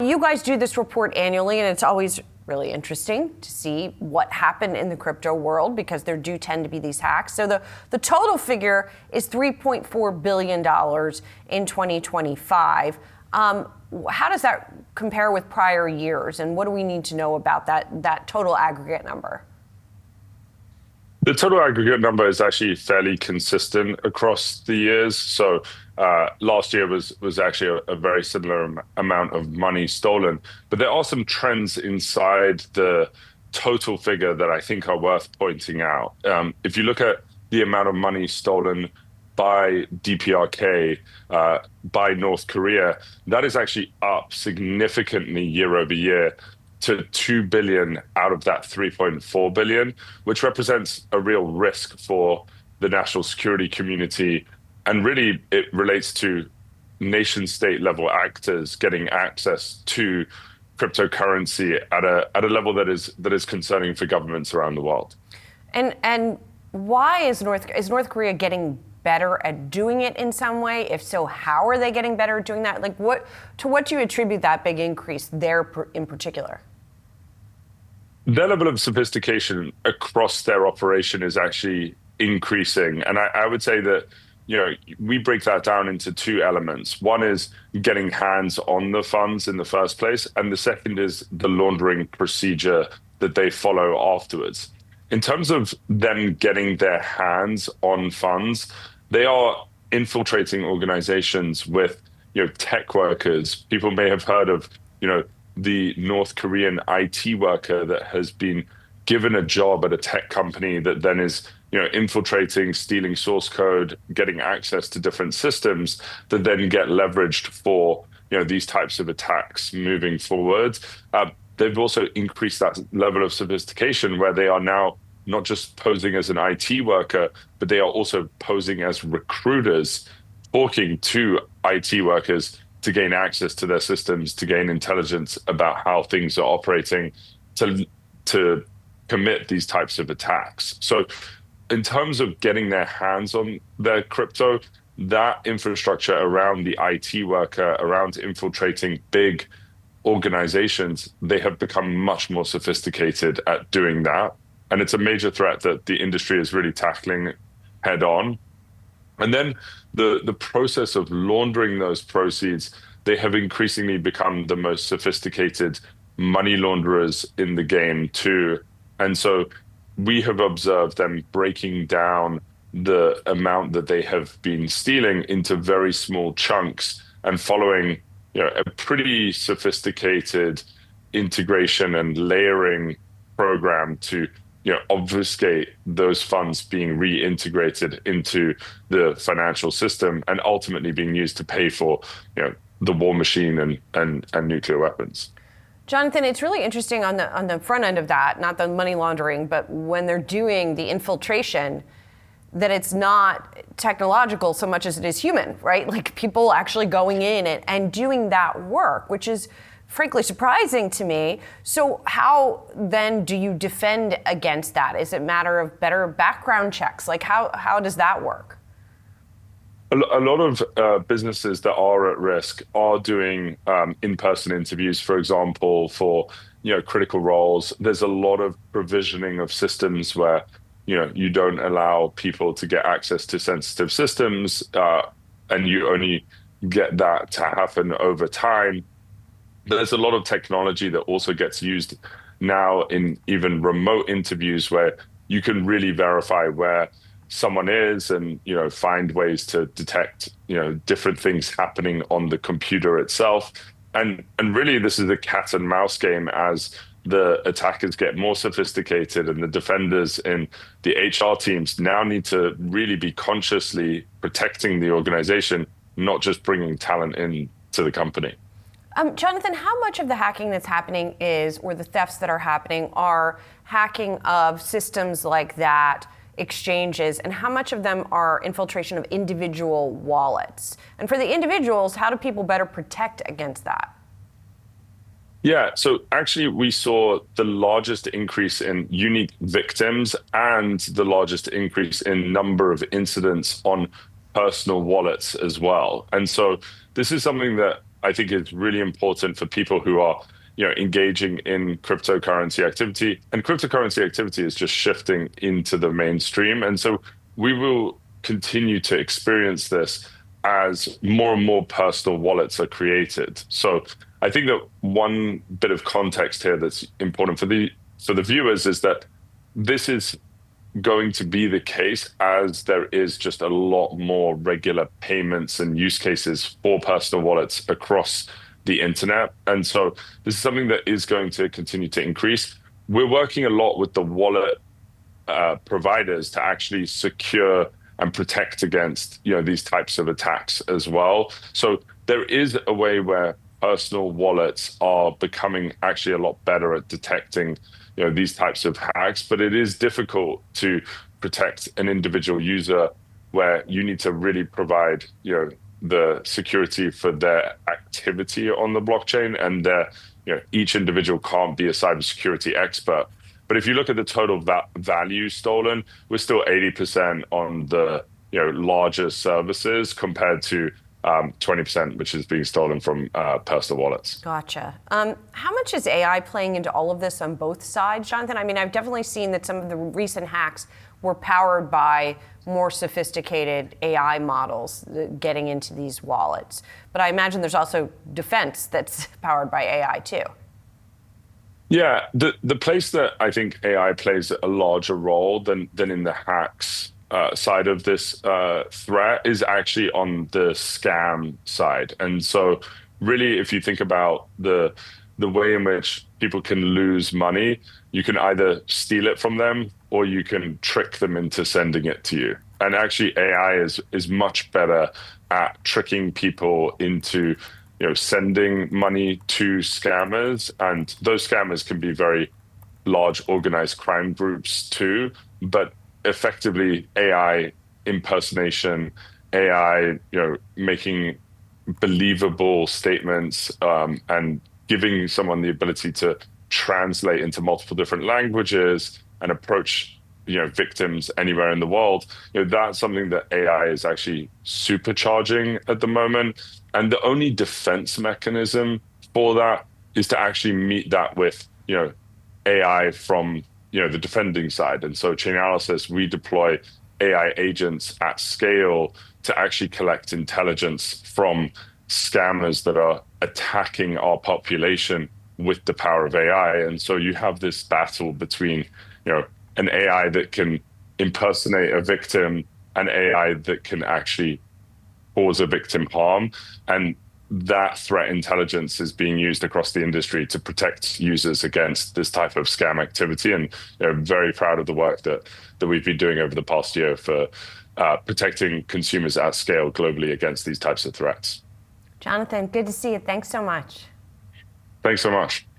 you guys do this report annually, and it's always really interesting to see what happened in the crypto world because there do tend to be these hacks. So the total figure is $3.4 billion in 2025. How does that compare with prior years, and what do we need to know about that total aggregate number? The total aggregate number is actually fairly consistent across the years. So last year was actually a very similar amount of money stolen. But there are some trends inside the total figure that I think are worth pointing out. If you look at the amount of money stolen by DPRK, by North Korea, that is actually up significantly year over year to 2 billion out of that 3.4 billion, which represents a real risk for the national security community. And really, it relates to nation state level actors getting access to cryptocurrency at a level that is concerning for governments around the world. And why is North Korea getting better at doing it in some way? If so, how are they getting better at doing that? Like, what do you attribute that big increase there in particular? Their level of sophistication across their operation is actually increasing. And I would say that, we break that down into two elements. One is getting hands on the funds in the first place. And the second is the laundering procedure that they follow afterwards. In terms of them getting their hands on funds, they are infiltrating organizations with, tech workers. People may have heard of, the North Korean IT worker that has been given a job at a tech company that then is, infiltrating, stealing source code, getting access to different systems that then get leveraged for, these types of attacks moving forward. They've also increased that level of sophistication where they are now not just posing as an IT worker, but they are also posing as recruiters, talking to IT workers to gain access to their systems, to gain intelligence about how things are operating, to commit these types of attacks. So in terms of getting their hands on their crypto, that infrastructure around the IT worker, around infiltrating big organizations, they have become much more sophisticated at doing that. And it's a major threat that the industry is really tackling head on. And then the process of laundering those proceeds, they have increasingly become the most sophisticated money launderers in the game too. And so we have observed them breaking down the amount that they have been stealing into very small chunks and following, a pretty sophisticated integration and layering program to obfuscate those funds being reintegrated into the financial system and ultimately being used to pay for, the war machine and nuclear weapons. Jonathan, it's really interesting on the front end of that, not the money laundering, but when they're doing the infiltration, that it's not technological so much as it is human, right? Like people actually going in and doing that work, which is frankly surprising to me. So how then do you defend against that? Is it a matter of better background checks? Like how does that work? A lot of businesses that are at risk are doing in-person interviews, for example, for critical roles. There's a lot of provisioning of systems where you don't allow people to get access to sensitive systems, and you only get that to happen over time. There's a lot of technology that also gets used now in even remote interviews where you can really verify where someone is and find ways to detect different things happening on the computer itself. And really this is a cat and mouse game as the attackers get more sophisticated and the defenders in the HR teams now need to really be consciously protecting the organization, not just bringing talent in to the company. Jonathan, how much of the hacking that's happening or the thefts that are happening are hacking of systems like that, exchanges, and how much of them are infiltration of individual wallets? And for the individuals, how do people better protect against that? Yeah, so actually we saw the largest increase in unique victims and the largest increase in number of incidents on personal wallets as well. And so this is something that I think is really important for people who are, engaging in cryptocurrency activity. And cryptocurrency activity is just shifting into the mainstream. And so we will continue to experience this as more and more personal wallets are created. So I think that one bit of context here that's important for the viewers is that this is going to be the case as there is just a lot more regular payments and use cases for personal wallets across the internet. And so this is something that is going to continue to increase. We're working a lot with the wallet providers to actually secure and protect against these types of attacks as well. So there is a way where personal wallets are becoming actually a lot better at detecting these types of hacks, but it is difficult to protect an individual user where you need to really provide the security for their activity on the blockchain, and their each individual can't be a cybersecurity expert. But if you look at the total value stolen, we're still 80% on the larger services compared to 20%, which is being stolen from personal wallets. Gotcha. How much is AI playing into all of this on both sides, Jonathan? I mean, I've definitely seen that some of the recent hacks were powered by more sophisticated AI models getting into these wallets. But I imagine there's also defense that's powered by AI too. Yeah, the place that I think AI plays a larger role than in the hacks side of this threat is actually on the scam side. And so really, if you think about the way in which people can lose money, you can either steal it from them or you can trick them into sending it to you. And actually, AI is much better at tricking people into sending money to scammers. And those scammers can be very large organized crime groups too. But effectively, AI impersonation, AI, making believable statements, and giving someone the ability to translate into multiple different languages and approach victims anywhere in the world, that's something that AI is actually supercharging at the moment. And the only defense mechanism for that is to actually meet that with AI from the defending side. And so Chainalysis, we deploy AI agents at scale to actually collect intelligence from scammers that are attacking our population with the power of AI. And so you have this battle between an AI that can impersonate a victim and AI that can actually cause a victim harm. And that threat intelligence is being used across the industry to protect users against this type of scam activity. And very proud of the work that we've been doing over the past year for protecting consumers at scale globally against these types of threats. Jonathan, good to see you. Thanks so much. Thanks so much.